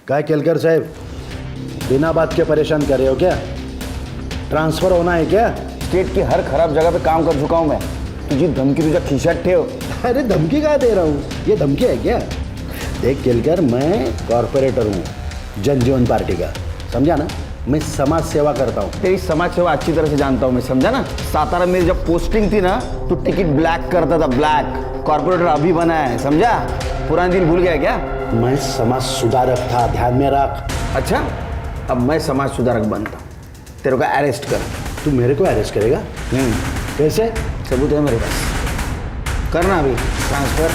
काय केलकर साहेब, बिना बात के परेशान कर रहे हो क्या? ट्रांसफर होना है क्या? स्टेट की हर खराब जगह पे काम कर चुका हूँ मैं। तुझी धमकी तुझा खिशात ठेव। अरे धमकी कहाँ दे रहा हूँ, ये धमकी है क्या? देख केलकर, मैं कॉर्पोरेटर हूँ जनजीवन पार्टी का, समझा ना? मैं समाज सेवा करता हूँ। तेरी समाज सेवा अच्छी तरह से जानता हूँ मैं, समझा ना? सातारा में जब पोस्टिंग थी ना, तो टिकट ब्लैक करता था, ब्लैक। कॉर्पोरेटर अभी बना है, समझा? पुराने दिन भूल गया क्या? मैं समाज सुधारक था, ध्यान में रख। अच्छा, अब मैं समाज सुधारक बनता हूँ, तेरे को अरेस्ट कर। तू मेरे को अरेस्ट करेगा? कैसे? सबूत है मेरे पास। करना अभी ट्रांसफर।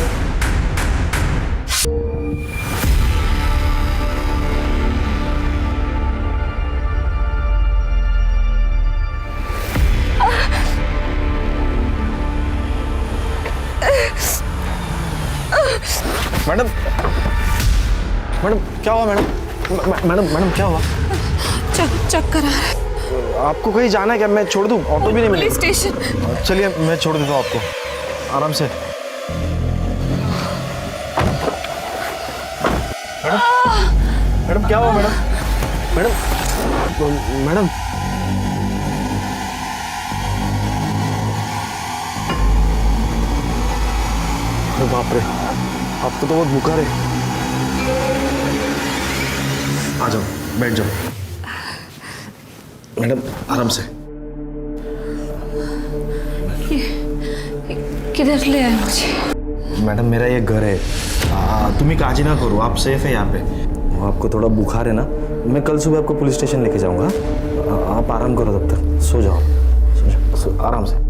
मैडम, मैडम क्या हुआ मैडम? मैडम क्या हुआ? चक्कर आ रहा है। आपको कहीं जाना है क्या? मैं छोड़ दूं? ऑटो भी नहीं मिलेगा। Police station. चलिए मैं छोड़ देता हूँ आपको, आराम से। मैडम क्या हुआ मैडम? मैडम अरे बाप रे, आपको तो बहुत बुखार है। आ जाओ, बैठ जाओ मैडम, आराम से। किधर ले आए मुझे? मैडम मेरा ये घर है, तुम्हें काजी ना करो, आप सेफ है यहाँ पे। आपको थोड़ा बुखार है ना, मैं कल सुबह आपको पुलिस स्टेशन लेके जाऊँगा। आप आराम करो, तब तक सो जाओ, आराम से।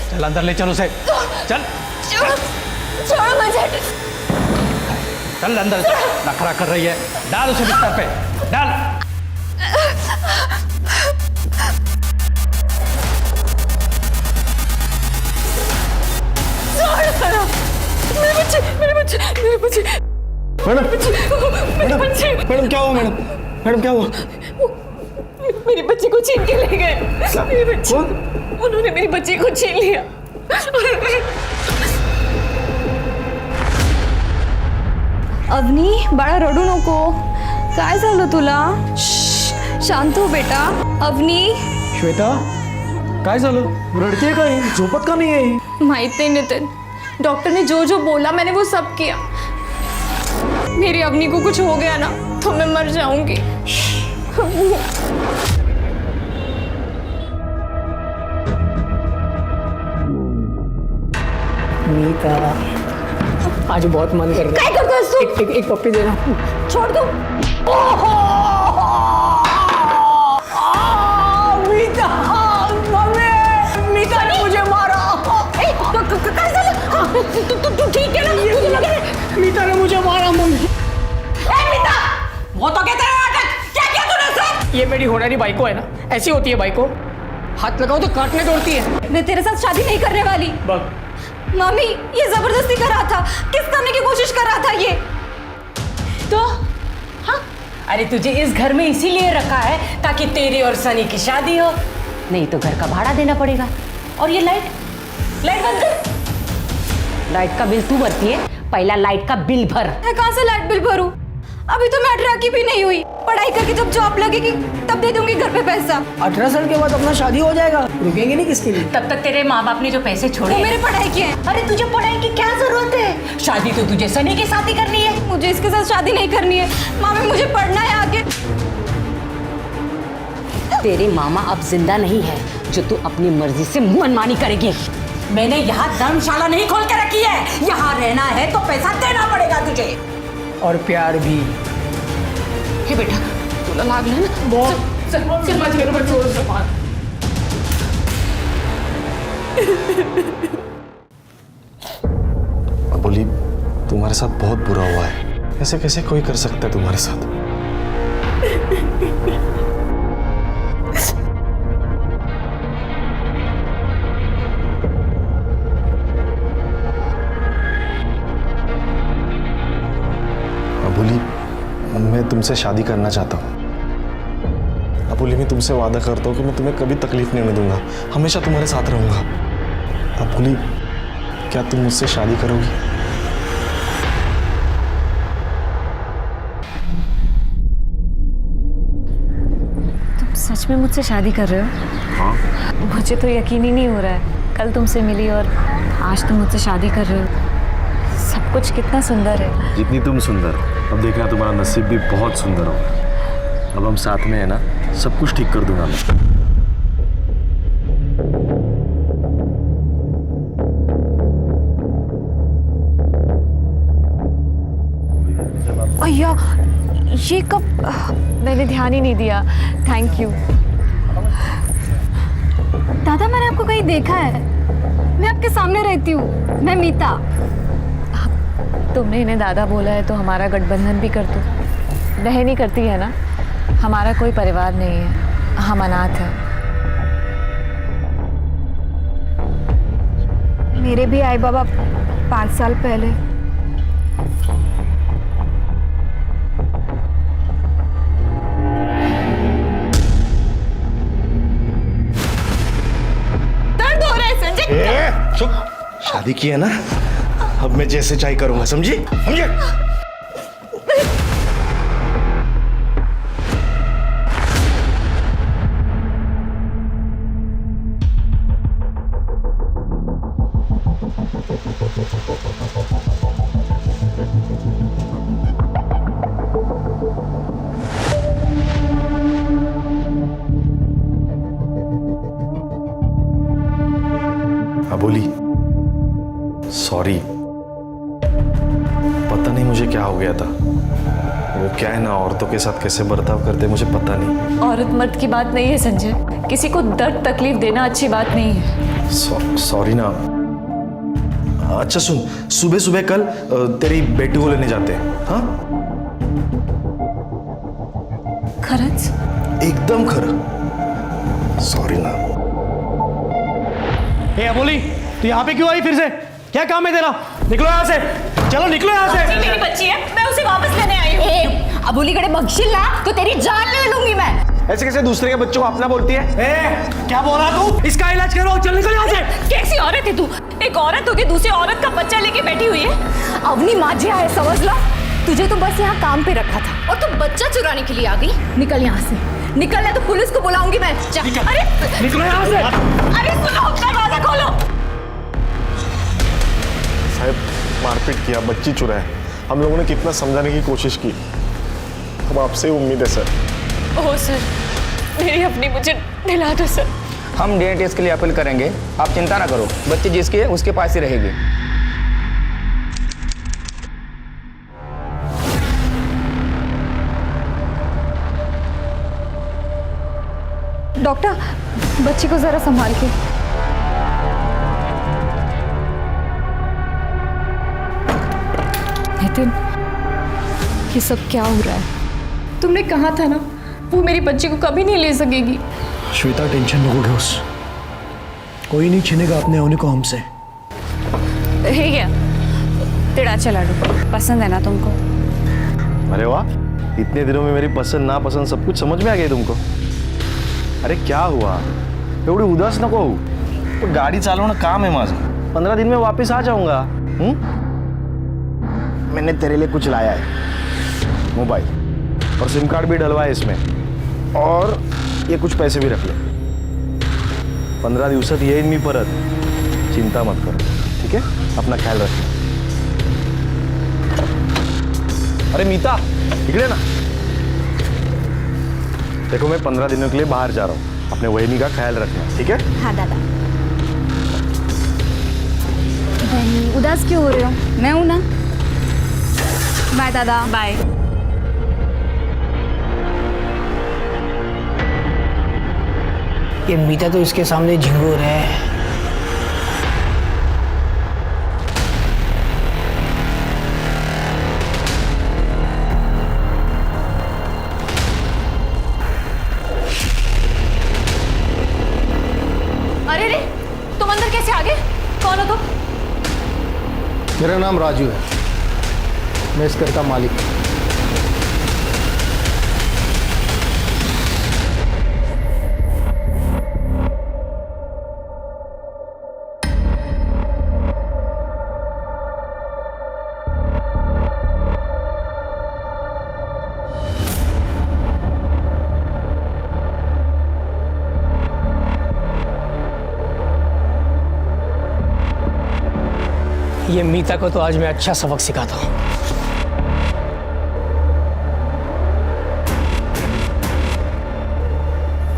चल अंदर ले चलो उसे, चल छोड़ो मुझे। चल अंदर, नखरा कर रही है, डाल उसे बिस्तर पे, डाल। मेरे बच्चे मैडम क्या हुआ मैडम? मैडम क्या हुआ? मेरी बच्ची को छीन के ले गए। मेरी बच्ची, उन्होंने मेरी बच्ची को छीन लिया। अवनी, बाळा रडू नको। काय झालं तुला? शांत हो बेटा। अवनी, श्वेता काय झालं? रडते काय? झोपत का नाही आहे? माहित नहीं नितिन, डॉक्टर ने जो जो बोला मैंने वो सब किया। मेरी अवनी को कुछ हो गया ना तो मैं मर जाऊंगी। मीता, आज बहुत मन कर रहा है। क्या करता है तू? एक पप्पी देना। छोड़ दो। मीता, मम्मी, मीता ने मुझे मारा। काय झालं? तू ठीक है ना? तुझे लग रहा है? मीता ने मुझे मारा मम्मी। मीता, वो तो कहते हैं नाटक। क्या किया तूने सर? ये मेरी होनारी बाइको है ना, ऐसी होती है बाइको, हाथ लगाओ तो काटने दौड़ती है। मैं तेरे साथ शादी नहीं करने वाली। मम्मी, ये जबरदस्ती कर रहा था, किस करने की कोशिश कर रहा था ये? तो हाँ, अरे तुझे इस घर में इसीलिए रखा है ताकि तेरी और सनी की शादी हो, नहीं तो घर का भाड़ा देना पड़ेगा। और ये लाइट बंद कर। लाइट का बिल तू भरती है, पहला लाइट का बिल भर। मैं कहाँ से लाइट बिल भरूं? अभी तो मैं 18 की भी नहीं हुई। पढ़ाई करके जब जॉब लगेगी तब दे दूंगी घर पे पैसा। 18 साल के बाद अपना शादी हो जाएगा, रुकेंगे नहीं किसके लिए? तब तक तेरे माँ बाप ने जो पैसे छोड़े वो मेरे पढ़ाई के हैं। अरे तुझे पढ़ाई की क्या जरूरत है? शादी तो तुझे सनी के साथ ही करनी है। मुझे इसके साथ शादी नहीं करनी है। मामी, मुझे पढ़ना है आगे। तेरे मामा अब जिंदा नहीं है जो तू अपनी मर्जी से मनमानी करेगी। मैंने यहाँ धर्मशाला नहीं खोल के रखी है, यहाँ रहना है तो पैसा देना पड़ेगा तुझे। और प्यार भी। हे बेटा, तुला लागलं ना? बहुत चल, माझ्या घर छोड़ बोली तुम्हारे साथ बहुत बुरा हुआ है, ऐसे कैसे कोई कर सकता है तुम्हारे साथ? अबोली, मैं तुमसे शादी करना चाहता हूँ। अबोली, मैं तुमसे वादा करता हूँ कि मैं तुम्हें कभी तकलीफ नहीं होने दूंगा, हमेशा तुम्हारे साथ रहूंगा। अबोली, क्या तुम मुझसे शादी करोगी? तुम सच में मुझसे शादी कर रहे हो? हाँ। मुझे तो यकीन ही नहीं हो रहा है। कल तुमसे मिली और आज तुम मुझसे शादी कर रहे हो। सब कुछ कितना सुंदर है। जितनी तुम सुंदर हो, अब देखना तुम्हारा नसीब भी बहुत सुंदर हो। अब हम साथ में है ना, सब कुछ ठीक कर दूंगा मैं। अय्या, ये कब? मैंने ध्यान ही नहीं दिया। Thank you. दादा, मैंने आपको कहीं देखा है। मैं आपके सामने रहती हूँ। मैं मीता। तुमने इन्हें दादा बोला है तो हमारा गठबंधन भी कर दो। बहन ही करती है ना। हमारा कोई परिवार नहीं है, हम अनाथ हैं। मेरे भी आई बाबा 5 साल पहले। दर्द हो रहा है संजय। चुप। शादी की है ना, अब मैं जैसे चाहे करूंगा, समझी? समझे? अबोली, सॉरी, पता नहीं मुझे क्या हो गया था। वो क्या है ना, औरतों के साथ कैसे बर्ताव करते मुझे पता नहीं। औरत मर्द की बात नहीं है संजय। किसी को दर्द तकलीफ देना अच्छी बात नहीं है। सॉरी ना। अच्छा सुन, सुबह सुबह कल तेरी बेटी को लेने जाते हैं। हाँ, खरच? एकदम खरा। सॉरी ना। ए अबोली, तू यहाँ पे क्यों आई फिर से? क्या काम है तेरा? निकलो यहाँ से, चलो निकलो यहाँ से। बच्ची मेरी बच्ची है, मैं उसे वापस लेने आई हूँ। अबोली कड़े बख्शिल ना तो तेरी जान ले लूंगी मैं। ऐसे कैसे दूसरे के बच्चों को अपना बोलती है? ए, क्या बोला तू? इसका इलाज करो, चल निकल यहाँ से। कैसी औरत है तू? एक औरत होके दूसरी औरत का बच्चा लेके बैठी हुई है। अवनी माजिया है, समझ लो। तुझे तो बस यहाँ काम पे रखा था और तू बच्चा चुराने के लिए आ गई। निकल यहाँ से, निकल, है तो पुलिस को बुलाऊंगी मैं। अरे निकलो यहाँ से। अरे सुनो, दरवाजा खोलो। साहब, मारपीट किया, बच्ची चुराए। हम लोगों ने कितना समझाने की कोशिश की। अब आपसे उम्मीद है सर। ओह सर, मेरी अपनी मुझे दिला दो सर। हम डीएनए टेस्ट के लिए अपील करेंगे, आप चिंता ना करो। बच्ची जिसकी है उसके पास ही रहेगी। डॉक्टर, बच्ची को जरा संभाल के। नितिन, ये सब क्या हो रहा है? तुमने कहा था ना, वो मेरी बच्ची को कभी नहीं ले सकेगी। श्वेता, टेंशन नको घेऊस। कोई नहीं छीनेगा अपने होने को हमसे। हे क्या तिड़ाचा लाडू पसंद है ना तुमको? अरे वाह, इतने दिनों में मेरी पसंद नापसंद सब कुछ समझ में आ गई तुमको। अरे क्या हुआ, एवढी उदास नको होऊ। तो गाडी चालवणं काम है माझं। 15 दिन में वापस आ जाऊंगा। मैंने तेरे लिए कुछ लाया है, मोबाइल और सिम कार्ड भी डलवा है इसमें, और ये कुछ पैसे भी रख ले। 15 दिवसात येईन मी परत, चिंता मत करो, ठीक है? अपना ख्याल रखना। अरे मीता, इकडे ना। देखो, मैं 15 दिनों के लिए बाहर जा रहा हूँ, अपने वहिनी का ख्याल रखना, ठीक है? हाँ दादा। बहनी, उदास क्यों हो रहे हो? मैं हूं ना। बाय दादा। बाय। ये मीता तो इसके सामने झिंगूर है। अंदर कैसे आ गए? कौन हो तुम? मेरा नाम राजू है, मैं इस घर का मालिक हूँ। ये मीता को तो आज मैं अच्छा सबक सिखाता हूँ।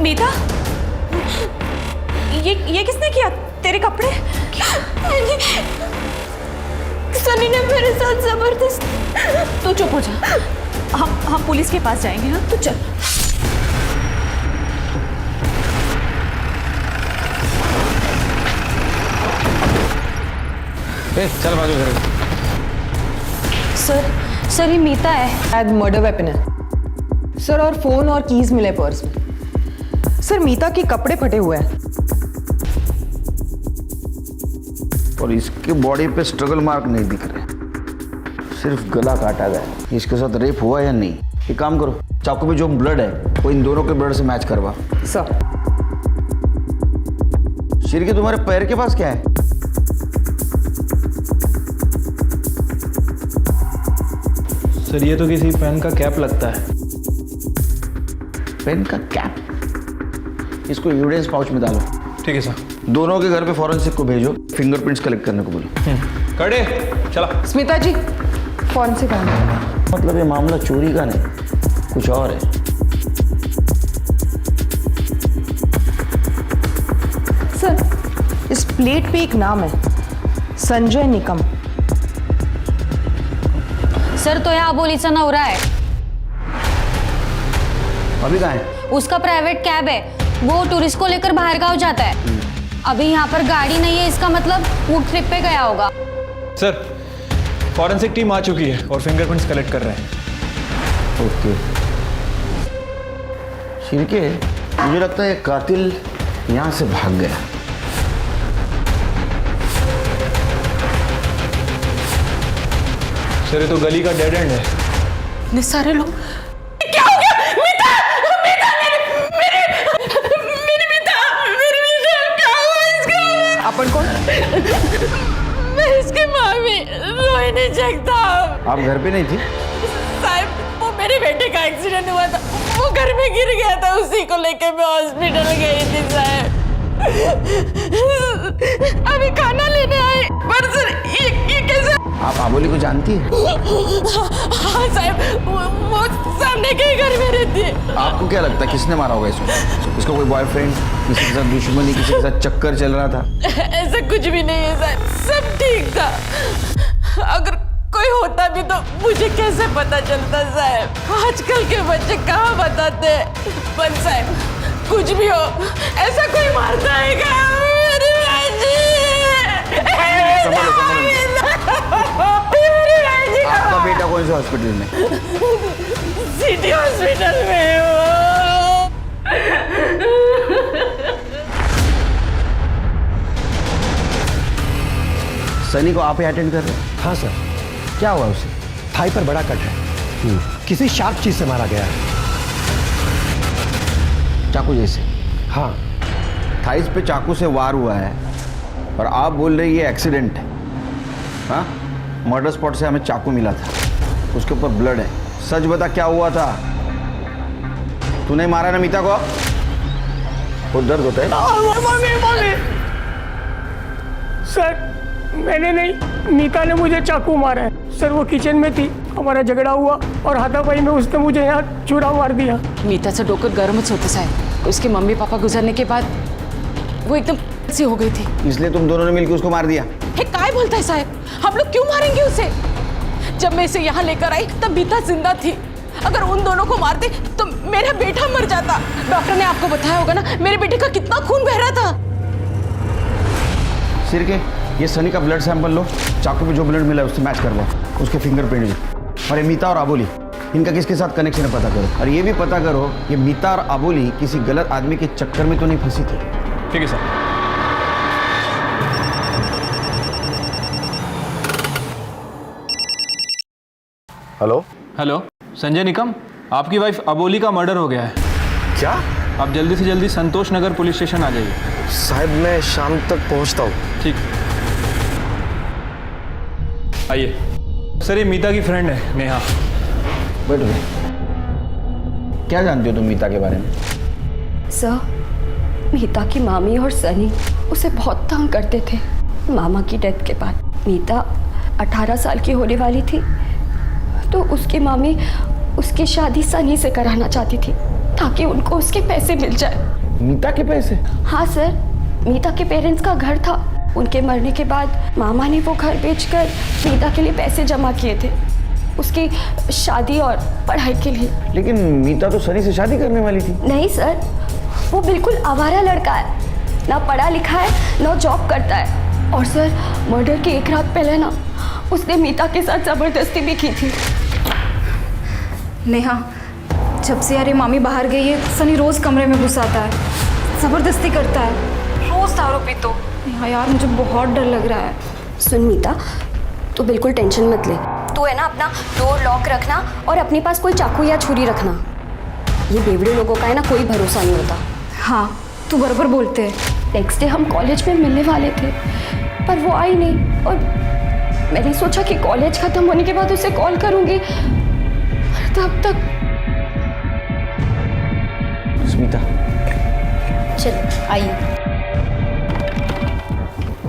मीता, ये किसने किया? तेरे कपड़े? सनी ने मेरे साथ जबरदस्त। तू चुप हो जा, हम पुलिस के पास जाएंगे। हाँ, तू चल। चल बाजू सर ये मीता है। शायद मर्डर वेपन है सर, और फोन और कीज मिले पर्स में। सर मीता के कपड़े फटे हुए हैं और इसके बॉडी पे स्ट्रगल मार्क नहीं दिख रहे, सिर्फ गला काटा गया है। इसके साथ रेप हुआ या नहीं? एक काम करो, चाकू पे जो ब्लड है वो इन दोनों के ब्लड से मैच करवा। सर। शिरके, तुम्हारे पैर के पास क्या है? सर ये तो किसी पेन का कैप लगता है। पेन का कैप? इसको एविडेंस पाउच में डालो। ठीक है सर। दोनों के घर पे फॉरेंसिक को भेजो, फिंगरप्रिंट्स कलेक्ट करने को बोलो। कड़े चला। स्मिता जी, फॉरेंसिक आना। मतलब ये मामला चोरी का नहीं, कुछ और है। सर इस प्लेट पे एक नाम है, संजय निकम। सर तो यहाँ अबोलीचा नवरा है। अभी कहाँ है? उसका प्राइवेट कैब है, वो टूरिस्ट को लेकर बाहर गांव जाता है। अभी यहाँ पर गाड़ी नहीं है, इसका मतलब वो ट्रिप पे गया होगा। सर फॉरेंसिक टीम आ चुकी है और फिंगरप्रिंट्स कलेक्ट कर रहे हैं। ओके शिरके, मुझे लगता है कातिल यहाँ से भाग गया। सर ये तो गली का डेड एंड है। इतने सारे लोग। क्या हो गया? मीता, मीता, मेरी मीता, क्या हुआ इसका? अपन कौन? मैं इसकी मामी, रोई नहीं सकता। आप घर पे नहीं थी? साहब वो मेरे बेटे का एक्सीडेंट हुआ था, वो घर में गिर गया था, उसी को लेके मैं हॉस्पिटल गई थी साहब। अभी खाना लेने आए, पर सर ये कैसे? आप आबोली को जानती है? हाँ साहब, वो सामने के घर में रहती है। आपको क्या लगता है किसने मारा होगा इसको? इसका कोई बॉयफ्रेंड, किसी के साथ दुश्मनी, किसी के साथ चक्कर चल रहा था? ऐसा कुछ भी नहीं है साहब, सब ठीक था। अगर कोई होता भी तो मुझे कैसे पता चलता साहब? आजकल के बच्चे कहाँ बताते? पर साहब कुछ भी हो, ऐसा कोई मारता है क्या? आपका बेटा कौन से हॉस्पिटल में? सिटी हॉस्पिटल में हो। सनी को आप ही अटेंड कर रहे हैं? हाँ सर, क्या हुआ उसे? थाई पर बड़ा कट है, किसी शार्प चीज से मारा गया है। चाकू जैसे? हाँ। थाइस पे चाकू से वार हुआ है और आप बोल रहे ये एक्सीडेंट है? हाँ, मर्डर स्पॉट से हमें चाकू मिला था, उसके ऊपर ब्लड है। सच बता क्या हुआ था? तूने मारा ना मीता को? वो दर्द होता है? मम्मी सर मैंने नहीं, मीता ने मुझे चाकू मारा है सर। वो किचन में थी, हमारा झगड़ा हुआ और हाथापाई में उसने मुझे यहाँ चूरा मार दिया। मीता से डोकर गर्मच होते साहब, उसके मम्मी पापा गुजरने के बाद वो एकदम सी हो गई थी, इसलिए तुम दोनों ने मिलकर उसको मार दिया? हे काय बोलता है साहब, हम लोग क्यों मारेंगे उसे? जब मैं इसे यहाँ लेकर आई तब मीता जिंदा थी। अगर उन दोनों को मारते तो मेरा बेटा मर जाता। डॉक्टर ने आपको बताया होगा ना मेरे बेटे का कितना खून बह रहा था। सिर के, ये सनी का ब्लड सैंपल लो, चाकू पे जो ब्लड मिला है उससे मैच करवाओ, उसके फिंगरप्रिंट भी। और ये मीता और आबोली, इनका किसके साथ कनेक्शन है पता करो। और ये भी पता करो ये मीता और आबोली किसी गलत आदमी के चक्कर में तो नहीं फंसी थी। ठीक है sir. Hello. Hello, Sanjay Nikam, आपकी वाइफ अबोली का मर्डर हो गया है। क्या? आप जल्दी से जल्दी संतोष नगर पुलिस स्टेशन आ जाइए। साहब मैं शाम तक पहुंचता हूँ। ठीक, आइए। सर, ये मीता की फ्रेंड है, नेहा। बैठो। क्या जानते हो तुम मीता के बारे में? सर, मीता की मामी और सनी उसे बहुत तंग करते थे। मामा की डेथ के बाद मीता 18 साल की होने वाली थी, तो उसकी मामी उसकी शादी सनी से कराना चाहती थी ताकि उनको उसके पैसे मिल जाए। मीता के पैसे? हाँ सर, मीता के पेरेंट्स का घर था। उनके मरने के बाद मामा ने वो घर बेचकर मीता के लिए पैसे जमा किए थे, उसकी शादी और पढ़ाई के लिए। लेकिन मीता तो सनी से शादी करने वाली थी। नहीं सर, वो बिल्कुल आवारा लड़का है, ना पढ़ा लिखा है ना जॉब करता है। और सर, मर्डर की एक रात पहले ना उसने मीता के साथ जबरदस्ती भी की थी। नेहा, जब से यार ये मामी बाहर गई है, सनी रोज कमरे में घुस आता है, जबरदस्ती करता है, रोज दारू पी। तो नेहा यार, मुझे बहुत डर लग रहा है। सुन मीता, तू बिल्कुल टेंशन मत ले। तू है ना अपना डोर लॉक रखना और अपने पास कोई चाकू या छुरी रखना। ये बेवड़े लोगों का है ना कोई भरोसा नहीं होता। हाँ, तू बराबर बोलते है। नेक्स्ट डे हम कॉलेज में मिलने वाले थे, पर वो आई नहीं, और मैंने सोचा कि कॉलेज खत्म होने के बाद उसे कॉल करूंगी, तब तक। स्मिता, चल आइए।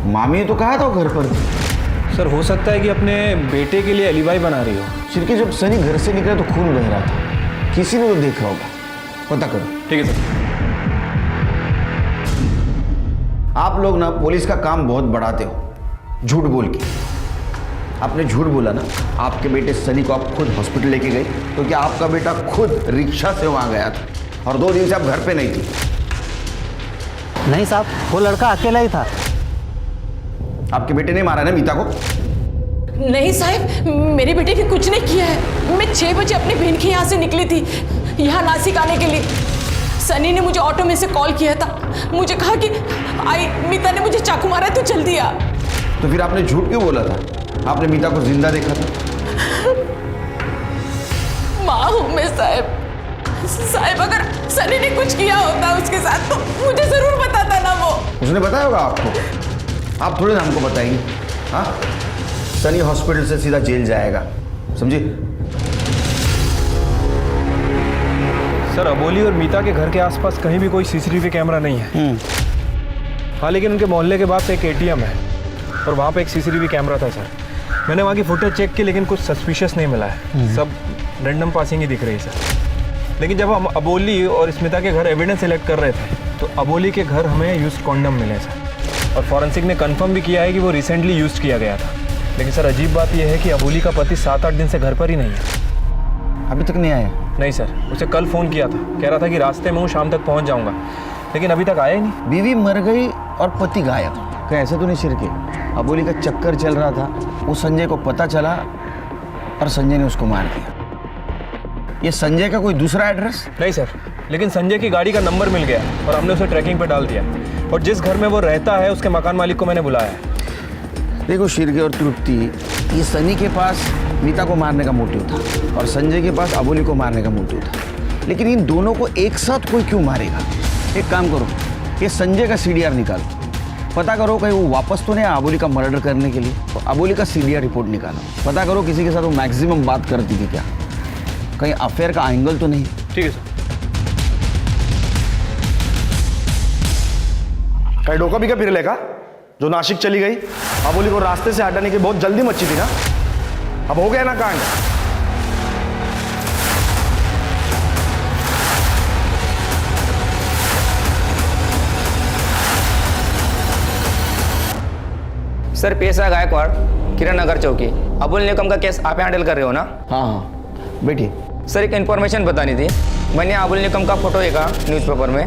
मामी ने तो कहा था वो घर पर थी। सर, हो सकता है कि अपने बेटे के लिए एलिबाई बना रही हो। सिर्के जब सनी घर से निकला तो खून बह रहा था, किसी ने तो देखा होगा, पता करो। ठीक है सर। आप लोग ना पुलिस का काम बहुत बढ़ाते हो, झूठ बोल के। आपने झूठ बोला ना, आपके बेटे सनी को आप खुद हॉस्पिटल लेके गए, तो क्या आपका बेटा खुद रिक्शा से वहां गया था और 2 दिन से आप घर पे नहीं थी? नहीं साहब, वो लड़का अकेला ही था। आपके बेटे ने मारा ना मीता को? नहीं साहब, मेरे बेटे ने कुछ नहीं किया है। मैं 6 बजे अपनी बहन के यहाँ से निकली थी, यहाँ नासिक आने के लिए। सनी ने मुझे ऑटो में से कॉल किया था, मुझे कहा कि आई मीता ने मुझे चाकू मारा है, तो जल्दी आ। तो फिर आपने झूठ क्यों बोला था? आपने मीता को जिंदा देखा था। माँ हूँ मैं साहब। साहब, अगर सनी ने कुछ किया होता उसके साथ तो मुझे जरूर बताता ना वो। उसने बताया होगा आपको, आप थोड़े ना हमको बताएंगे। हाँ, सनी हॉस्पिटल से सीधा जेल जाएगा, समझे? सर, अबोली और मीता के घर के आसपास कहीं भी कोई सीसीटीवी कैमरा नहीं है। हाँ, लेकिन उनके मोहल्ले के बाद एक एटीएम है और वहाँ पे एक सीसीटीवी कैमरा था सर। मैंने वहाँ की फुटेज चेक की, लेकिन कुछ सस्पिशियस नहीं मिला है। सब रैंडम पासिंग ही दिख रही है सर। लेकिन जब हम अबोली और स्मिता के घर एविडेंस सेलेक्ट कर रहे थे, तो अबोली के घर हमें यूज्ड कॉन्डम मिले सर, और फॉरेंसिक ने कंफर्म भी किया है कि वो रिसेंटली यूज़ किया गया था। लेकिन सर, अजीब बात यह है कि अबोली का पति 7-8 दिन से घर पर ही नहीं है। अभी तक नहीं आया? नहीं सर, उसे कल फ़ोन किया था, कह रहा था कि रास्ते में हूँ, शाम तक पहुँच जाऊँगा, लेकिन अभी तक आया ही नहीं। बीवी मर गई और पति गायब, कहीं ऐसे तो नहीं शिरके? अबोली का चक्कर चल रहा था, वो संजय को पता चला और संजय ने उसको मार दिया। ये संजय का कोई दूसरा एड्रेस? नहीं सर, लेकिन संजय की गाड़ी का नंबर मिल गया और हमने उसे ट्रैकिंग पे डाल दिया, और जिस घर में वो रहता है उसके मकान मालिक को मैंने बुलाया है। देखो शिरके और तृप्ति, ये सनी के पास मीता को मारने का मोटिव था और संजय के पास अबोली को मारने का मोटिव था, लेकिन इन दोनों को एक साथ कोई क्यों मारेगा? एक काम करो, ये संजय का CDR निकालो, पता करो कहीं वो वापस तो नहीं आया अबोली का मर्डर करने के लिए। तो अबोली का CDR रिपोर्ट निकालो, पता करो किसी के साथ वो मैक्सिमम बात करती थी क्या, कहीं अफेयर का एंगल तो नहीं। ठीक है सर। कहीं डोका भी क्या फिर लेगा जो नासिक चली गई? अबोली को रास्ते से हटाने की बहुत जल्दी मची थी ना, अब हो गया ना कांड। सर, PSI गायकवाड़, किरण नगर चौकी। अबुल निकम का केस आप हैंडल कर रहे हो ना? हाँ बेटी। सर, एक इन्फॉर्मेशन बतानी थी। मैंने अबुल निकम का फोटो देखा न्यूज़पेपर में।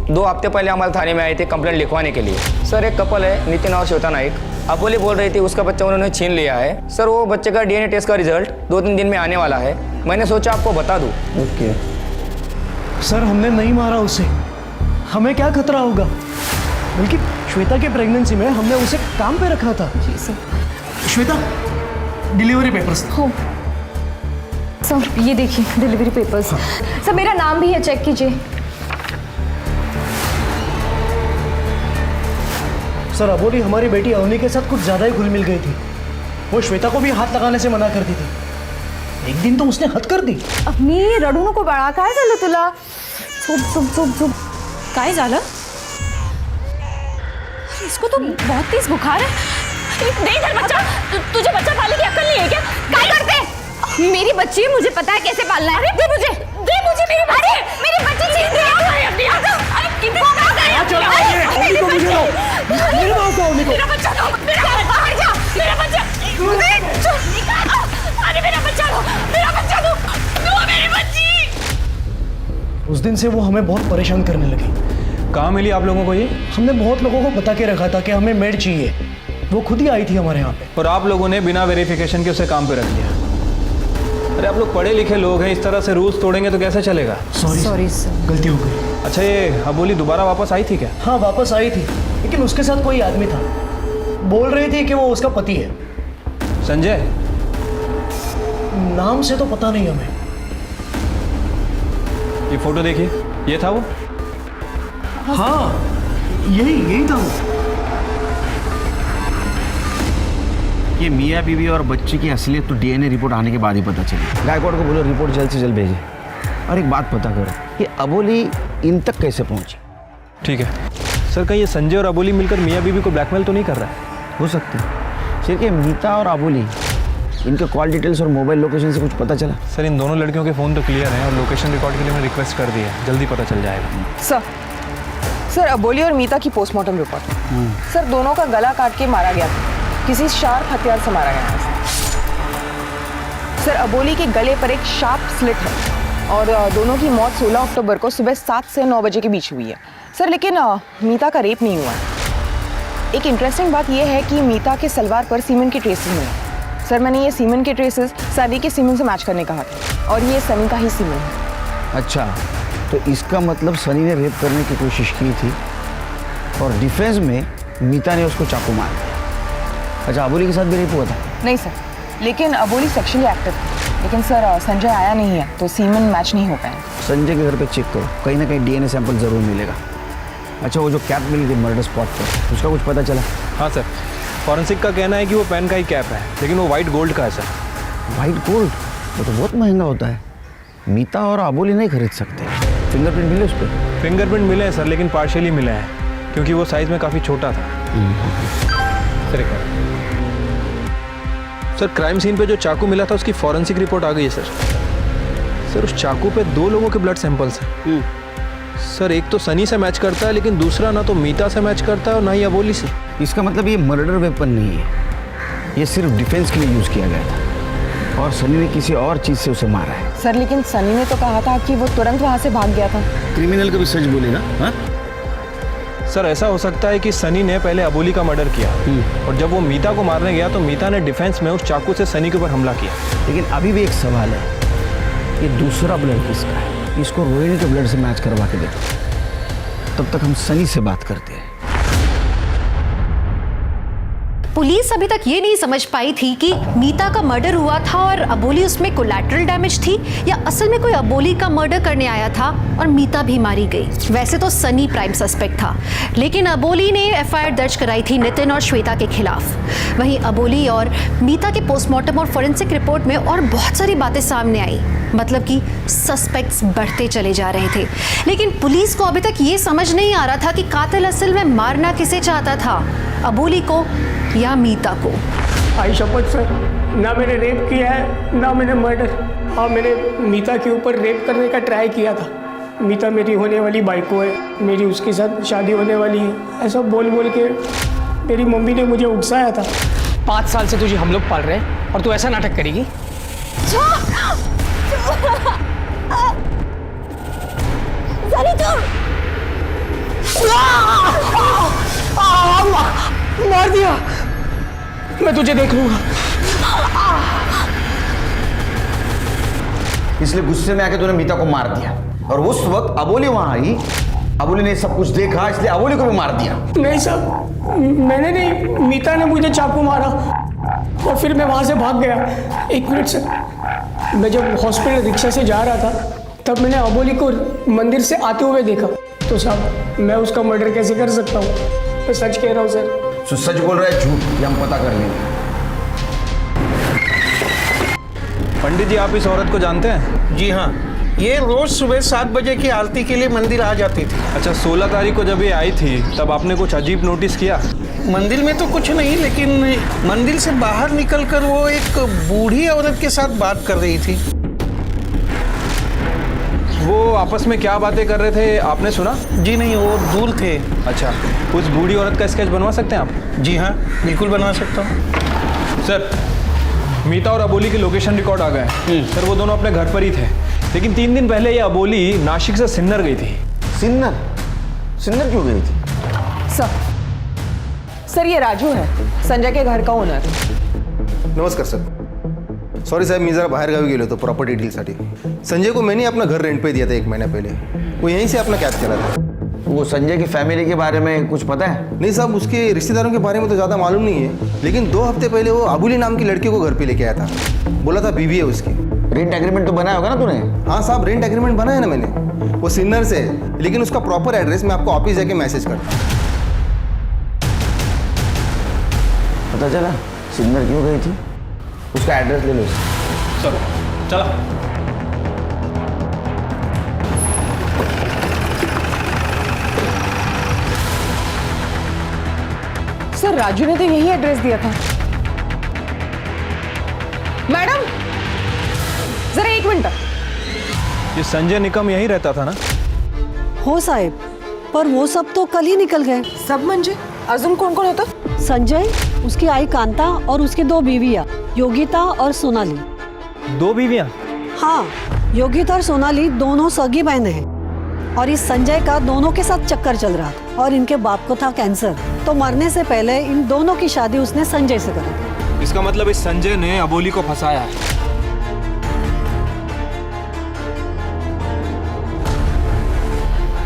2 हफ्ते पहले हमारे थाने में आई थी कंप्लेंट लिखवाने के लिए। सर, एक कपल है, नितिन और श्वेता नाइक। अबोली बोल रही थी उसका बच्चा उन्होंने छीन लिया है। सर, वो बच्चे का DNA टेस्ट का रिजल्ट 2-3 दिन में आने वाला है। मैंने सोचा आपको बता दूँ। ओके सर, हमने नहीं मारा उसे, हमें क्या खतरा होगा? बल्कि श्वेता के प्रेगनेंसी में हमने उसे काम पे रखा था। जी सर। Shweta, delivery papers. हो। सर ये देखिए डिलीवरी पेपर्स। सर मेरा नाम भी है, चेक कीजिए। सर अबोली हमारी बेटी अवनी के साथ कुछ ज़्यादा ही घुल मिल गई थी। वो श्वेता को भी हाथ लगाने से मना करती थी। एक दिन तो उसने हद कर दी। मी रडू नको बाळा, काय झालं तुला? झोप झोप झोप झोप। काय झालं? इसको तो बहुत तेज बुखार है। नहीं इधर बच्चा, तुझे बच्चा पालने की अक्ल नहीं है क्या? क्या करते? मेरी बच्ची है, मुझे पता है कैसे पालना है। दे मुझे मेरी बच्ची। अरे मेरी बच्ची छीन रही है। अरे कितनी अवनी को मुझे दो। मेरे पास दो अवनी को। मेरा बच्चा दो, बाहर जा, मेरा बच्चा, अरे मेरा बच्चा दो, दो मेरी बच्ची। उस दिन से वो हमें बहुत परेशान करने लगी। कहाँ मिली आप लोगों को ये? हमने बहुत लोगों को बता के रखा था कि हमें मेड चाहिए। वो खुद ही आई थी हमारे यहाँ पे। और आप लोगों ने बिना वेरिफिकेशन के उसे काम पे रख दिया। अरे आप लोग पढ़े लिखे लोग हैं, इस तरह से रूल्स तोड़ेंगे तो कैसे चलेगा? सॉरी सर, गलती हो गई। अच्छा ये अबोली दोबारा वापस आई थी क्या? हाँ वापस आई थी, लेकिन उसके साथ कोई आदमी था। बोल रही थी कि वो उसका पति है। संजय? नाम से तो पता नहीं हमें। ये फोटो देखिए, ये था वो? हाँ यही था वो। ये मियाँ बीवी और बच्ची की असलियत तो डीएनए रिपोर्ट आने के बाद ही पता चली। गायकवाड़ को बोलो रिपोर्ट जल्द से जल्द भेजे। और एक बात पता करो कि अबोली इन तक कैसे पहुंची। ठीक है सर, कहीं ये संजय और अबोली मिलकर मियाँ बीवी को ब्लैकमेल तो नहीं कर रहा है? हो सकता है। सिर्फ मीता और अबोली, इनके कॉल डिटेल्स और मोबाइल लोकेशन से कुछ पता चला? सर इन दोनों लड़कियों के फ़ोन तो क्लियर हैं और लोकेशन रिकॉर्ड के लिए मैंने रिक्वेस्ट कर दी है, जल्दी पता चल जाएगा। सर अबोली और मीता की पोस्टमार्टम रिपोर्ट। सर दोनों का गला काट के मारा गया था, किसी शार्प हथियार से मारा गया है। सर अबोली के गले पर एक शार्प स्लिट है और दोनों की मौत 16 अक्टूबर को सुबह 7 से 9 बजे के बीच हुई है। सर लेकिन मीता का रेप नहीं हुआ। एक इंटरेस्टिंग बात यह है कि मीता के सलवार पर सीमेन के ट्रेसेस मिले। सर मैंने ये सीमेन के ट्रेसेस सनी के सीमेन से मैच करने कहा था और ये सनी का ही सीमेन है। अच्छा, तो इसका मतलब सनी ने रेप करने की कोशिश की थी और डिफेंस में मीता ने उसको चाकू मार दिया। अच्छा, अबोली के साथ भी रेप हुआ था? नहीं सर, लेकिन अबोली सेक्सुअली एक्टिव थी। लेकिन सर संजय आया नहीं है तो सीमेन मैच नहीं हो पाया। संजय के घर पे चेक करो, कहीं ना कहीं डीएनए सैंपल जरूर मिलेगा। अच्छा, वो जो कैप मिली थी मर्डर स्पॉट पर, उसका कुछ पता चला? हाँ सर, फॉरेंसिक का कहना है कि वो पेन का ही कैप है, लेकिन वो वाइट गोल्ड का है सर। White gold? वो तो बहुत महंगा होता है। मीता और अबोली नहीं खरीद सकते। फिंगरप्रिंट मिले उस पर? फिंगरप्रिंट मिले हैं सर, लेकिन पार्शियली मिले हैं क्योंकि वो साइज़ में काफ़ी छोटा था। सर क्राइम सीन पे जो चाकू मिला था उसकी फॉरेंसिक रिपोर्ट आ गई है सर। सर उस चाकू पे 2 लोगों के ब्लड सैंपल्स हैं। सर एक तो सनी से मैच करता है, लेकिन दूसरा ना तो मीता से मैच करता है और ना ही अबोली से। इसका मतलब ये मर्डर वेपन नहीं है, ये सिर्फ डिफेंस के लिए यूज़ किया गया था और सनी ने किसी और चीज़ से उसे मारा है। सर लेकिन सनी ने तो कहा था कि वो तुरंत वहाँ से भाग गया था। क्रिमिनल कभी सच बोलेगा? हाँ सर ऐसा हो सकता है कि सनी ने पहले अबोली का मर्डर किया और जब वो मीता को मारने गया तो मीता ने डिफेंस में उस चाकू से सनी के ऊपर हमला किया। लेकिन अभी भी एक सवाल है, ये दूसरा ब्लड किसका है? इसको रोहिणी के ब्लड से मैच करवा के देखो, तब तक हम सनी से बात करते हैं। पुलिस अभी तक ये नहीं समझ पाई थी कि मीता का मर्डर हुआ था और अबोली उसमें कोलैटरल डैमेज थी या असल में कोई अबोली का मर्डर करने आया था और मीता भी मारी गई। वैसे तो सनी प्राइम सस्पेक्ट था, लेकिन अबोली ने एफआईआर दर्ज कराई थी नितिन और श्वेता के खिलाफ। वहीं अबोली और मीता के पोस्टमार्टम और फोरेंसिक रिपोर्ट में और बहुत सारी बातें सामने आई, मतलब कि सस्पेक्ट्स बढ़ते चले जा रहे थे। लेकिन पुलिस को अभी तक ये समझ नहीं आ रहा था कि कातिल असल में मारना किसे चाहता था, अबोली को या मीता को। आई शपथ सर, ना मैंने रेप किया है ना मैंने मर्डर। हाँ मैंने मीता के ऊपर रेप करने का ट्राई किया था। मीता मेरी होने वाली बाइको है, मेरी उसके साथ शादी होने वाली है, ऐसा बोल बोल के मेरी मम्मी ने मुझे उकसाया था। 5 साल से तुझे हम लोग पाल रहे हैं और तू ऐसा नाटक करेगी? मार दिया, मैं तुझे देख लूंगा। इसलिए गुस्से में आके तूने मीता को मार दिया और उस वक्त अबोली वहां आई, अबोली ने सब कुछ देखा इसलिए अबोली को भी मार दिया। नहीं साहब, मैंने नहीं, मीता ने मुझे चाकू मारा। और फिर मैं वहाँ से भाग गया। एक मिनट सर, मैं जब हॉस्पिटल रिक्शा से जा रहा था तब मैंने अबोली को मंदिर से आते हुए देखा। तो साहब मैं उसका मर्डर कैसे कर सकता हूँ? मैं सच कह रहा हूँ सर। तो सच बोल रहा है झूठ, ये हम पता कर लेंगे। पंडित जी, आप इस औरत को जानते हैं? जी हाँ, ये रोज सुबह 7 बजे की आरती के लिए मंदिर आ जाती थी। अच्छा, 16 तारीख को जब ये आई थी तब आपने कुछ अजीब नोटिस किया? मंदिर में तो कुछ नहीं, लेकिन मंदिर से बाहर निकलकर वो एक बूढ़ी औरत के साथ बात कर रही थी। वो आपस में क्या बातें कर रहे थे, आपने सुना? जी नहीं, वो दूर थे। अच्छा, उस बूढ़ी औरत का स्केच बनवा सकते हैं आप? जी हाँ, बिल्कुल बनवा सकता हूँ। सर, मीता और अबोली के लोकेशन रिकॉर्ड आ गए हैं। सर, वो दोनों अपने घर पर ही थे, लेकिन 3 दिन पहले ये अबोली नासिक से सिन्नर गई थी। सिन्नर? सिन्नर क्यों गई थी? सर ये राजू है, संजय के घर का ओनर। नमस्कार सर. सॉरी साहेब, मी जरा बाहेर गावी गेलो होतो प्रॉपर्टी डीलसाठी. संजय को मैंने अपना घर रेंट पे दिया था 1 महीना पहले. वो यहीं से अपना कैद करा था. वो संजय की फैमिली के बारे में कुछ पता है? नहीं साहब, उसके रिश्तेदारों के बारे में तो ज़्यादा मालूम नहीं है, लेकिन 2 हफ्ते पहले वो अबुली नाम की लड़की को घर पे लेके आया था. बोला था बीवी है उसकी. रेंट एग्रीमेंट तो बनाया होगा ना तूने? हाँ साहब, रेंट एग्रीमेंट बनाया ना मैंने. वो सिन्नर से है, लेकिन उसका प्रॉपर एड्रेस मैं आपको ऑफिस जाके मैसेज करता हूँ. पता चला सिन्नर क्यों गई थी? उसका एड्रेस ले लो. चलो चला. सर राजू ने तो यही एड्रेस दिया था. मैडम जरा 1 मिनट. ये संजय निकम यहीं रहता था ना? हो साहेब, पर वो सब तो कल ही निकल गए. सब म्हणजे अजून कौन कौन होता? संजय, उसकी आई कांता और उसकी 2 बीवियां, योगिता और सोनाली. 2 बीवियां? हाँ, योगिता और सोनाली दोनों सगी बहनें हैं. और इस संजय का दोनों के साथ चक्कर चल रहा था और इनके बाप को था कैंसर. तो मरने से पहले इन दोनों की शादी उसने संजय से करी. इसका मतलब इस संजय ने अबोली को फंसाया है.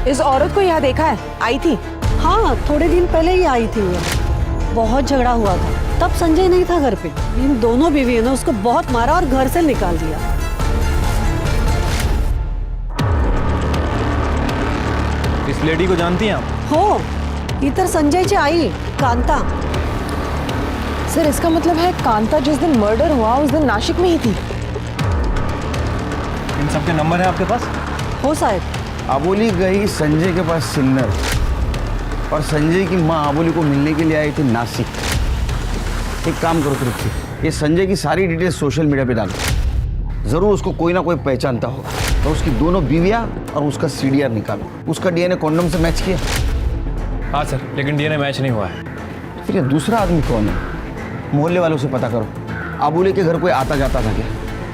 इस औरत को यहाँ देखा है? आई थी? हाँ, थोड़े दिन पहले ही आई थी. वो बहुत झगड़ा हुआ था, तब संजय नहीं था घर पे. इन दोनों बीवियों ने उसको बहुत मारा और घर से निकाल दिया. इस लेडी को जानती हैं आप? हो, इतर संजयची आई कांता. सर इसका मतलब है कांता जिस दिन मर्डर हुआ उस दिन नासिक में ही थी. इन सबके नंबर है आपके पास? हो साहब. अबोली गई संजय के पास सिन्नर, और संजय की माँ अबोली को मिलने के लिए आई थी नासिक. एक काम करो तृप्ति, ये संजय की सारी डिटेल्स सोशल मीडिया पे डालो. जरूर उसको कोई ना कोई पहचानता होगा. तो उसकी दोनों बीवियां और उसका सीडीआर निकालो. उसका डीएनए कॉन्डम से मैच किया? हाँ सर, लेकिन डीएनए मैच नहीं हुआ है. फिर ये दूसरा आदमी कौन है? मोहल्ले वालों से पता करो. अबोली के घर कोई आता जाता था क्या?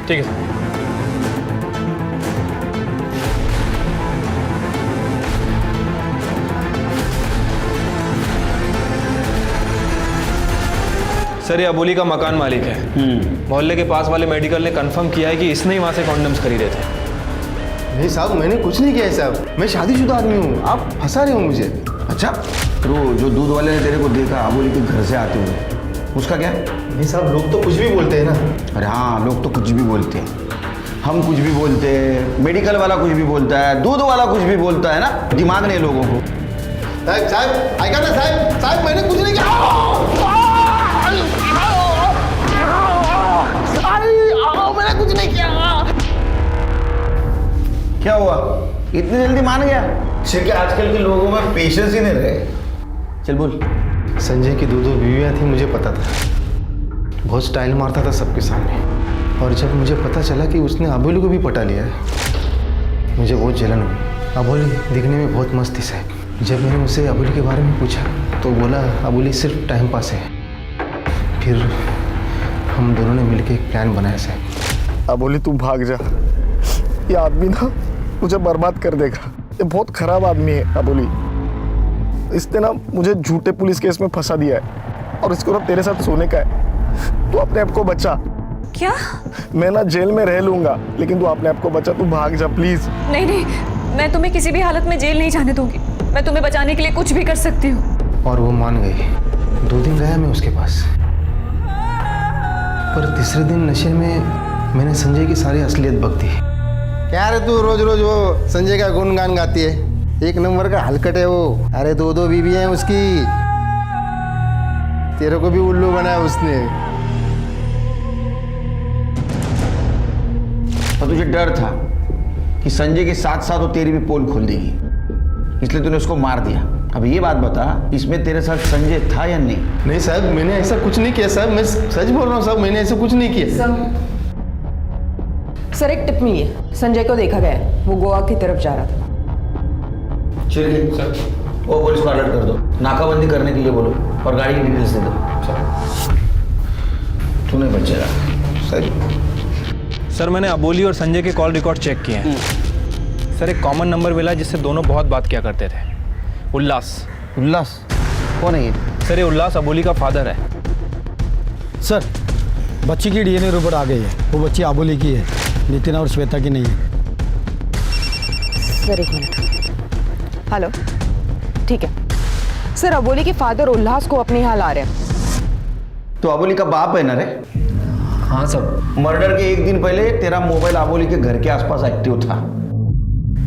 ठीक है सर. सर ये अबोली का मकान मालिक है. मोहल्ले के पास वाले मेडिकल ने कंफर्म किया है कि इसने ही वहाँ से कॉन्डम्स खरीदे थे. नहीं साहब, मैंने कुछ नहीं किया है साहब. मैं शादीशुदा आदमी हूँ. आप फंसा रहे हो मुझे. अच्छा, तो जो दूध वाले ने तेरे को देखा अबोली के घर से आते हुए, उसका क्या? नहीं साहब, लोग तो कुछ भी बोलते हैं ना. अरे हाँ, लोग तो कुछ भी बोलते हैं. हम कुछ भी बोलते हैं, मेडिकल वाला कुछ भी बोलता है, दूध वाला कुछ भी बोलता है ना. दिमाग नहीं लोगों को. साहब ऐका ना साहब. साहब मैंने कुछ नहीं किया. मैंने कुछ नहीं किया. क्या हुआ? इतनी जल्दी मान गया? क्योंकि आजकल के लोगों में पेशेंस ही नहीं रहे. चल बोल. संजय की 2 बीवियां थी, मुझे पता था. बहुत स्टाइल मारता था सबके सामने. और जब मुझे पता चला कि उसने अबोली को भी पटा लिया है, मुझे बहुत जलन हुई. अबोली दिखने में बहुत मस्त थी साहब. जब मैंने उसे अबोली के बारे में पूछा तो बोला अबोली सिर्फ टाइम पास है. फिर हम दोनों ने मिलकर एक प्लान बनाया साहब. अबोली तू भाग जा. ये आदमी ना मुझे बर्बाद कर देगा. ये बहुत खराब आदमी है अबोली. इसने ना मुझे झूठे पुलिस केस में फंसा दिया है और इसको ना तेरे साथ सोने का है. तू अपने आप को बचा. क्या? मैं ना जेल में रह लूंगा, लेकिन तू अपने आप को बचा. तू भाग जा प्लीज. नहीं नहीं, मैं तुम्हें किसी भी हालत में जेल नहीं जाने दूंगी. मैं तुम्हें बचाने के लिए कुछ भी कर सकती हूँ. और वो मान गई. 2 दिन रहा मैं उसके पास. पर तीसरे दिन नशे में मैंने संजय की सारी असलियत बक दी। क्या रे तू रोज रोज वो संजय का गुणगान गाती है? एक नंबर का हलकट है वो। अरे 2 बीवी हैं उसकी। तेरे को भी उल्लू बनाया उसने। और तुझे डर था कि संजय के साथ साथ वो तेरी भी पोल खोल देगी, इसलिए तूने उसको मार दिया। अब ये बात बता, इसमें तेरे साथ संजय था या नहीं? नहीं साहब, मैंने ऐसा कुछ नहीं किया साहब। मैं सच बोल रहा हूँ साहब, मैंने ऐसा कुछ नहीं किया। सर एक टिप मिली है, संजय को देखा गया है, वो गोवा की तरफ जा रहा था। चलिए सर, वो पुलिस को अलर्ट कर दो, नाकाबंदी करने के लिए बोलो और गाड़ी की डिटेल्स दे दो। तू नहीं बचेगा सर मैंने अबोली और संजय के कॉल रिकॉर्ड चेक किए हैं। सर एक कॉमन नंबर मिला जिससे दोनों बहुत बात किया करते थे। उल्लास। उल्लास कौन है ये? सर ये उल्लास अबोली का फादर है। सर बच्ची की डीएनए रिपोर्ट आ गई है। वो बच्ची अबोली की है, नितिन और श्वेता की नहीं है। सर एक मिनट। हेलो, ठीक है सर, अबोली के फादर उल्लास को अपने हाल आ रहे हैं। तो अबोली का बाप है ना रे? हाँ सर। मर्डर के 1 दिन पहले तेरा मोबाइल अबोली के घर के आसपास एक्टिव था।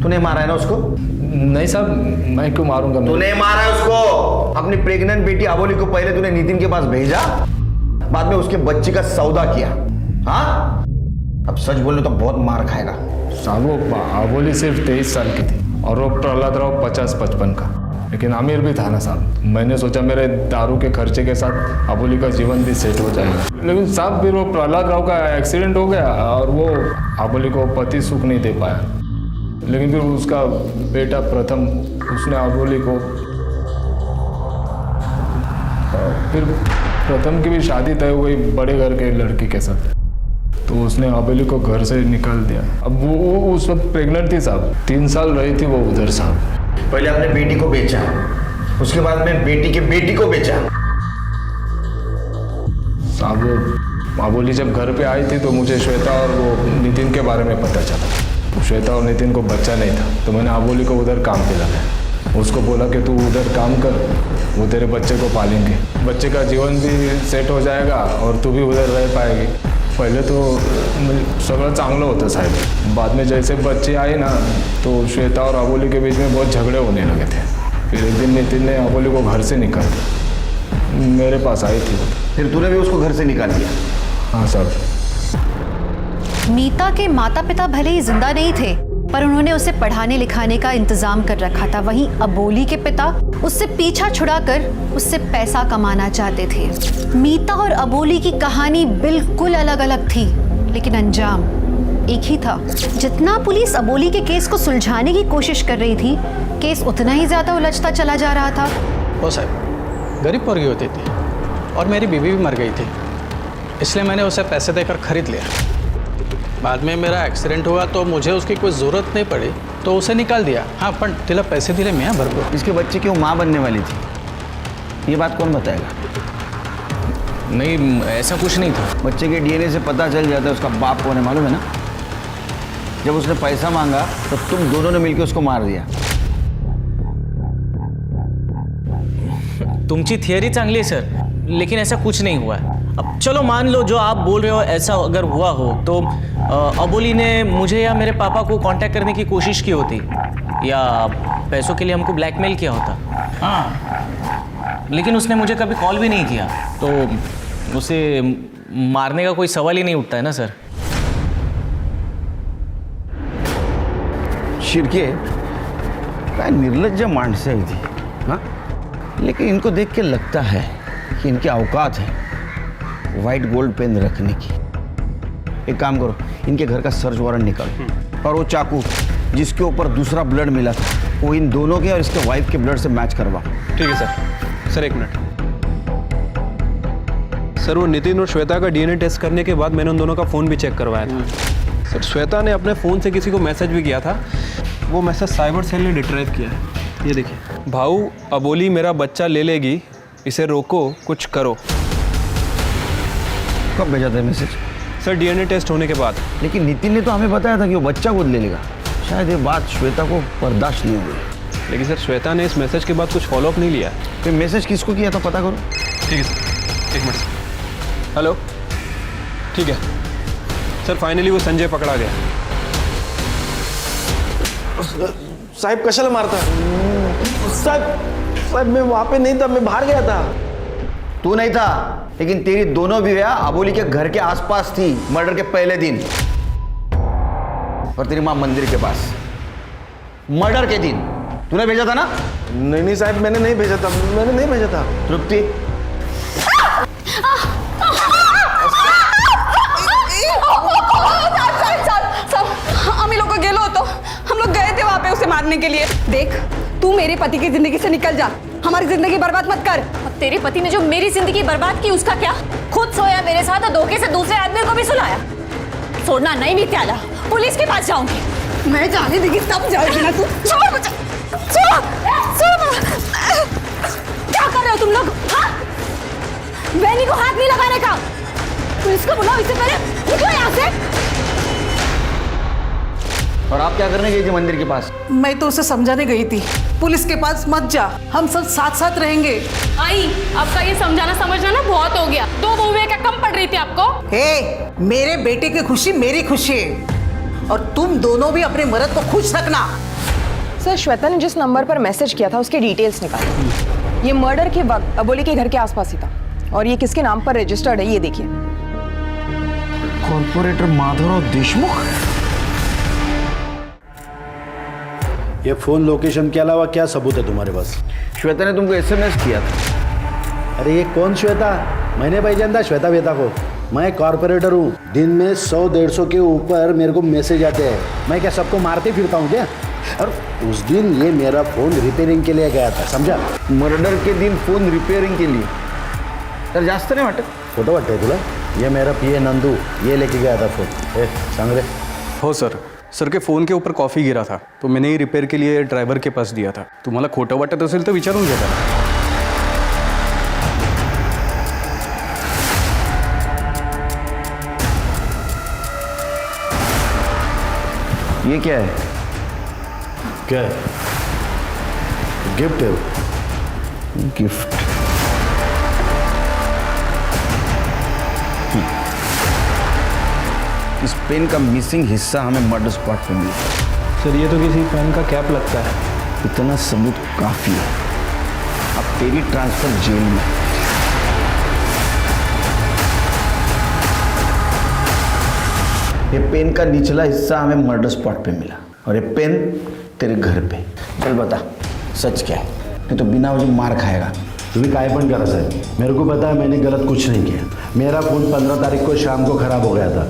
तूने मारा है ना उसको? नहीं साहब, मैं क्यों मारूंगा? तूने मारा है उसको। अपनी प्रेग्नेंट बेटी अबोली को पहले तूने नितिन के पास भेजा, बाद में उसके बच्चे का सौदा किया। हाँ, अब सच बोलने तो बहुत मार खाएगा। साहब वो अबोली सिर्फ 23 साल की थी और वो प्रहलाद राव 50-55 का। लेकिन आमिर भी था ना साहब, मैंने सोचा मेरे दारू के खर्चे के साथ अबोली का जीवन भी सेट हो जाएगा। लेकिन साहब फिर वो प्रहलाद राव का एक्सीडेंट हो गया और वो अबोली को पति सुख नहीं दे पाया। लेकिन फिर उसका बेटा प्रथम, उसने अबोली को, फिर प्रथम की भी शादी तय हो गई बड़े घर के लड़की के साथ, तो उसने अबोली को घर से निकाल दिया। अब वो उस वक्त प्रेग्नेंट थी साहब, 3 साल रही थी वो उधर साहब। पहले अपने बेटी को बेचा, उसके बाद में बेटी के बेटी को बेचा। साहब अबोली जब घर पे आई थी तो मुझे श्वेता और वो नितिन के बारे में पता चला। श्वेता और नितिन को बच्चा नहीं था, तो मैंने अबोली को उधर काम पे लगाया। उसको बोला कि तू उधर काम कर, वो तेरे बच्चे को पालेंगे, बच्चे का जीवन भी सेट हो जाएगा और तू भी उधर रह पाएगी। पहले तो सगळं चांगलं होतं साहब, बाद में जैसे बच्चे आए ना तो श्वेता और अबोली के बीच में बहुत झगड़े होने लगे थे। फिर एक दिन नितिन ने अबोली को घर से निकाल दिया, मेरे पास आई थी। फिर तूने भी उसको घर से निकाल दिया? हाँ साहब। मीता के माता पिता भले ही जिंदा नहीं थे, पर उन्होंने उसे पढ़ाने लिखाने का इंतजाम कर रखा था। वहीं अबोली के पिता उससे पीछा छुड़ाकर उससे पैसा कमाना चाहते थे। मीता और अबोली की कहानी बिल्कुल अलग अलग थी, लेकिन अंजाम एक ही था। जितना पुलिस अबोली के केस को सुलझाने की कोशिश कर रही थी, केस उतना ही ज्यादा उलझता चला जा रहा था। वो साहब गरीब वर्गी होती थी और मेरी बीवी भी मर गई थी, इसलिए मैंने उसे पैसे देकर खरीद लिया। बाद में मेरा एक्सीडेंट हुआ तो मुझे उसकी कोई ज़रूरत नहीं पड़ी, तो उसे निकाल दिया। हाँ, पण तिला पैसे दिले मैं भरपूर। इसके बच्चे की वो माँ बनने वाली थी, ये बात कौन बताएगा? नहीं, ऐसा कुछ नहीं था। बच्चे के डीएनए से पता चल जाता है उसका बाप कौन है, मालूम है ना? जब उसने पैसा मांगा तो तुम दोनों ने मिलकर उसको मार दिया। तुमची थियरी चांगली है सर, लेकिन ऐसा कुछ नहीं हुआ है। अब चलो मान लो जो आप बोल रहे हो ऐसा अगर हुआ हो तो अबोली ने मुझे या मेरे पापा को कांटेक्ट करने की कोशिश की होती या पैसों के लिए हमको ब्लैकमेल किया होता। हाँ, लेकिन उसने मुझे कभी कॉल भी नहीं किया, तो उसे मारने का कोई सवाल ही नहीं उठता है ना सर। शिरके काय निर्लज्ज माणसं आहे ती, हाँ? लेकिन इनको देख के लगता है कि इनकी औकात है वाइट गोल्ड पेन रखने की। एक काम करो, इनके घर का सर्च वारंट निकालो और वो चाकू जिसके ऊपर दूसरा ब्लड मिला था वो इन दोनों के और इसके वाइफ के ब्लड से मैच करवाओ। ठीक है सर। सर एक मिनट सर, वो नितिन और श्वेता का डीएनए टेस्ट करने के बाद मैंने उन दोनों का फ़ोन भी चेक करवाया था। सर श्वेता ने अपने फ़ोन से किसी को मैसेज भी किया था, वो मैसेज साइबर सेल ने डिट्राइव किया है। ये देखिए, भाऊ अबोली मेरा बच्चा ले लेगी, इसे रोको, कुछ करो। कब भेजा था मैसेज? सर डीएनए टेस्ट होने के बाद। लेकिन नितिन ने तो हमें बताया था कि वो बच्चा गोद ले लेगा। शायद ये बात श्वेता को बर्दाश्त नहीं हुई। लेकिन सर श्वेता ने इस मैसेज के बाद कुछ फॉलोअप नहीं लिया। फिर मैसेज किसको किया था पता करो। ठीक है सर, एक मिनट। हेलो ठीक है सर, फाइनली वो संजय पकड़ा गया। साहेब कशाला मारता? साहेब मैं वहां पे नहीं था, मैं बाहर गया था। तू नहीं था, लेकिन तेरी दोनों बीवियां अबोली के घर के आसपास थी मर्डर के पहले दिन, और तेरी मां मंदिर के पास मर्डर के दिन। तूने भेजा था ना? नहीं साहब, मैंने नहीं भेजा था। तृप्ति, हम ही लोग को गेलो तो हम लोग गए थे वहां पे उसे मारने के लिए। देख, तू मेरे पति की जिंदगी से निकल जा, हमारी जिंदगी बर्बाद मत कर। तेरे पति ने जो मेरी जिंदगी बर्बाद की उसका क्या? खुद सोया मेरे साथ और धोखे से दूसरे आदमी को भी सुलाया। छोड़ना नहीं मित्याला, पुलिस के पास जाऊंगी। मैं जाने देगी तब जाएगी ना तू। छोड़ मुझे, छोड़। क्या कर रहे हो तुम लोग? हाँ? बहनी को हाथ नहीं लगाने का। पुलिस को बुलाओ, इससे पहले निकलो यहाँ से। और आप क्या करने गई थी मंदिर के पास? मैं तो उसे समझाने गई थी, पुलिस के पास मत जा, हम सब साथ साथ रहेंगे। आई, आपका ये समझाना समझना ना बहुत हो गया। 2 बहुएं क्या कम पड़ रही थी आपको? हे, मेरे बेटे की खुशी मेरी खुशी है, और तुम दोनों भी अपने मर्द को खुश रखना। सर, श्वेता ने जिस नंबर पर मैसेज किया था उसके डिटेल्स निकाले। ये मर्डर के वक्त अबोली के घर के आसपास ही था, और ये किसके नाम पर रजिस्टर्ड है ये देखिए। कॉर्पोरेटर माधवराव देशमुख। ये फोन लोकेशन के अलावा क्या सबूत है तुम्हारे पास? श्वेता ने तुमको SMS किया था। अरे ये कौन श्वेता? मैंने पहचान था श्वेता वेता को। मैं कॉर्पोरेटर हूँ, दिन में 100-150 के ऊपर मेरे को मैसेज आते हैं। मैं क्या सबको मारते फिरता हूँ क्या? और उस दिन ये मेरा फोन रिपेयरिंग के लिए गया था, समझा? मर्डर के दिन फोन रिपेयरिंग के लिए? तर जास्त नाही वाटत? फोटो वाटतंय तुला? ये मेरा PA नंदू, ये लेके गया था फोन। ए सांग रे। हो सर के फोन के ऊपर कॉफी गिरा था, तो मैंने ही रिपेयर के लिए ड्रायव्हर के पास दिया था। तुम्हाला खोटं वाटत असेल तर विचारून घ्या त्याला। ये क्या है? क्या है? गिफ्ट है वो। गिफ्ट? इस पेन का मिसिंग हिस्सा हमें मर्डर स्पॉट पे मिला। सर, ये तो किसी पेन का कैप लगता है। इतना सबूत काफी है। अब तेरी ट्रांसफर जेल में। ये पेन का निचला हिस्सा हमें मर्डर स्पॉट पे मिला, और ये पेन तेरे घर पे। चल बता, सच क्या है? नहीं तो बिना वजह मार खाएगा। तुम्हें काय पण करा साहब, मेरे को पता है मैंने गलत कुछ नहीं किया। मेरा फोन 15 तारीख को शाम को खराब हो गया था,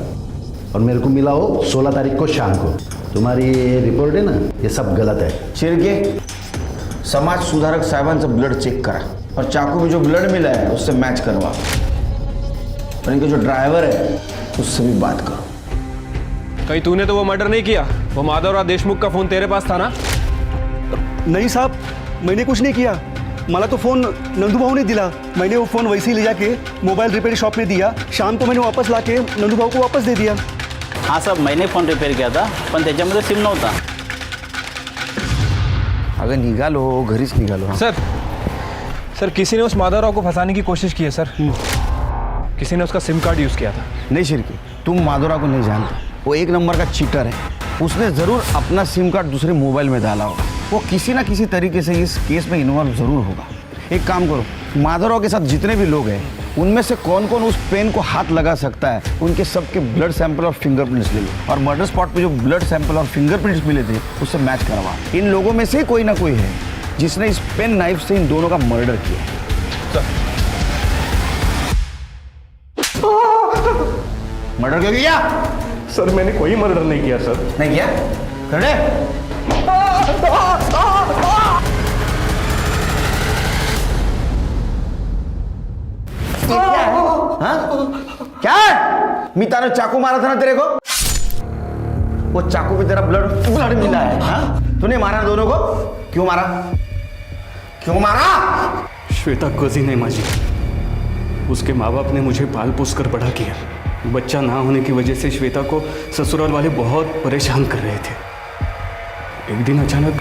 और मेरे को मिला हो 16 तारीख को शाम को। तुम्हारी ये रिपोर्ट है ना, ये सब गलत है। शिर्के, समाज सुधारक साहेबांचं ब्लड चेक करा, और चाकू में जो ब्लड मिला है उससे मैच करवा, और इनका जो ड्राइवर है उससे भी बात करो। कहीं तूने तो वो मर्डर नहीं किया? वो माधवराव देशमुख का फोन तेरे पास था ना? नहीं साहब, मैंने कुछ नहीं किया। मला तो फ़ोन नंदू भाऊ ने दिला। मैंने वो फ़ोन वैसे ही ले जाके मोबाइल रिपेयर शॉप में दिया। शाम को मैंने वापस लाके नंदू भाऊ को वापस दे दिया। हाँ साहब, मैंने फ़ोन रिपेयर किया था, पण त्याच्यामध्ये सिम नव्हता। अगर निघालो, घरीच निघालो। सर किसी ने उस माधवराव को फंसाने की कोशिश की है सर। किसी ने उसका सिम कार्ड यूज़ किया था। नहीं शिर्के, तुम माधवराव को नहीं जानते। वो 1 नंबर का चीटर है। उसने ज़रूर अपना सिम कार्ड दूसरे मोबाइल में डाला होगा। वो किसी ना किसी तरीके से इस केस में इन्वॉल्व ज़रूर होगा। एक काम करो, माधवराव के साथ जितने भी लोग हैं उनमें से कौन कौन उस पेन को हाथ लगा सकता है, उनके सबके ब्लड सैंपल और फिंगरप्रिंट्स ले लो, और मर्डर स्पॉट पे जो ब्लड सैंपल और फिंगरप्रिंट्स मिले थे उससे मैच करवा। इन लोगों में से कोई ना कोई है जिसने इस पेन नाइफ से इन दोनों का मर्डर किया है। मर्डर क्यों किया? सर मैंने कोई मर्डर नहीं किया सर। नहीं किया? खड़े। क्या है? हाँ? क्या है? मीता ने चाकू मारा था ना तेरे को? वो चाकू पे तेरा ब्लड मिला है। हाँ? तूने मारा दोनों को? क्यों मारा? क्यों मारा? श्वेता कजिन है माझी। उसके माँ बाप ने मुझे पाल पोस कर बड़ा किया। बच्चा ना होने की वजह से श्वेता को ससुराल वाले बहुत परेशान कर रहे थे। एक दिन अचानक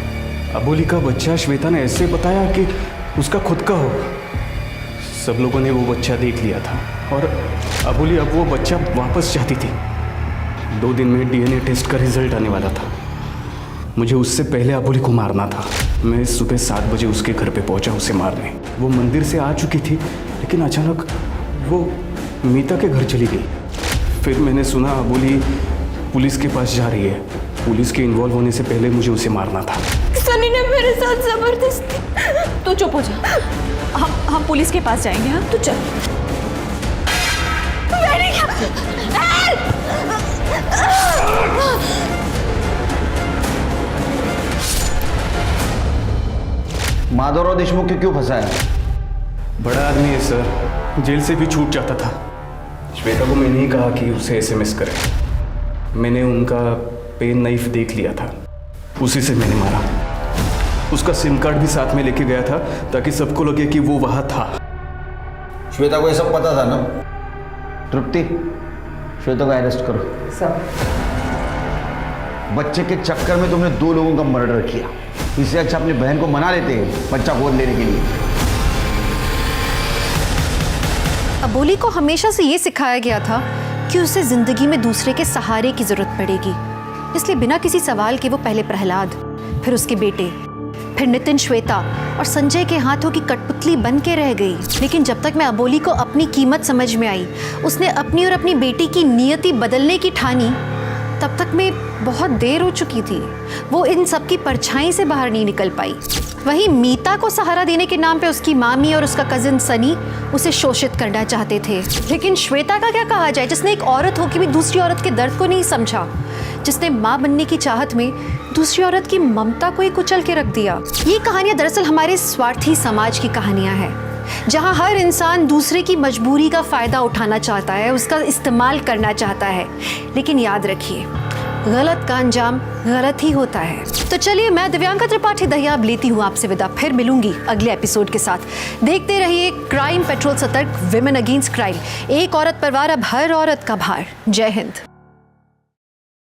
अबोली का बच्चा श्वेता ने ऐसे बताया कि उसका खुद का हो। सब लोगों ने वो बच्चा देख लिया था और अबोली अब वो बच्चा वापस चाहती थी। 2 दिन में डीएनए टेस्ट का रिजल्ट आने वाला था। मुझे उससे पहले अबोली को मारना था। मैं सुबह 7 बजे उसके घर पे पहुंचा उसे मारने। वो मंदिर से आ चुकी थी, लेकिन अचानक वो मीता के घर चली गई। फिर मैंने सुना अबोली पुलिस के पास जा रही है। पुलिस के इन्वॉल्व होने से पहले मुझे उसे मारना था। सनी ने मेरे साथ जबरदस्ती। तू चुप हो जा, हम पुलिस के पास जाएंगे। हाँ तू चल। माधवराव देशमुख को क्यों फंसाया? बड़ा आदमी है सर, जेल से भी छूट जाता था। श्वेता को मैंने ही कहा कि उसे एसएमएस करे। मैंने उनका पेन नाइफ देख लिया था, उसी से मैंने मारा। उसका सिम कार्ड भी साथ में लेके गया था ताकि सबको लगे कि वो वहां था। श्वेता को ये सब पता था ना? तृप्ति, श्वेता को अरेस्ट करो। सर, बच्चे के चक्कर में तुमने 2 लोगों का मर्डर किया। इससे अच्छा अपनी बहन को मना लेते बच्चा गोद लेने के लिए। अबोली को हमेशा से ये सिखाया गया था कि उसे जिंदगी में दूसरे के सहारे की जरूरत पड़ेगी, इसलिए बिना किसी सवाल के वो पहले प्रहलाद, फिर उसके बेटे, फिर नितिन, श्वेता और संजय के हाथों की कठपुतली बन के रह गई। लेकिन जब तक मैं अबोली को अपनी कीमत समझ में आई, उसने अपनी और अपनी बेटी की नियति बदलने की ठानी, तब तक मैं बहुत देर हो चुकी थी। वो इन सब की परछाई से बाहर नहीं निकल पाई। वहीं मीता को सहारा देने के नाम पे उसकी मामी और उसका कजिन सनी उसे शोषित करना चाहते थे। लेकिन श्वेता का क्या कहा जाए, जिसने एक औरत होकर भी दूसरी औरत के दर्द को नहीं समझा, जिसने माँ बनने की चाहत में दूसरी औरत की ममता को ही कुचल के रख दिया। ये कहानियां दरअसल हमारे स्वार्थी समाज की कहानियां हैं, जहां हर इंसान दूसरे की मजबूरी का फायदा उठाना चाहता है, उसका इस्तेमाल करना चाहता है। लेकिन याद रखिए, गलत का अंजाम गलत ही होता है। तो चलिए, मैं दिव्यांका त्रिपाठी दहियाब लेती हूँ आपसे विदा। फिर मिलूंगी अगले एपिसोड के साथ। देखते रहिए क्राइम पेट्रोल सतर्क, विमेन अगेंस्ट क्राइम। एक औरत पर वार, अब हर औरत का भार। जय हिंद।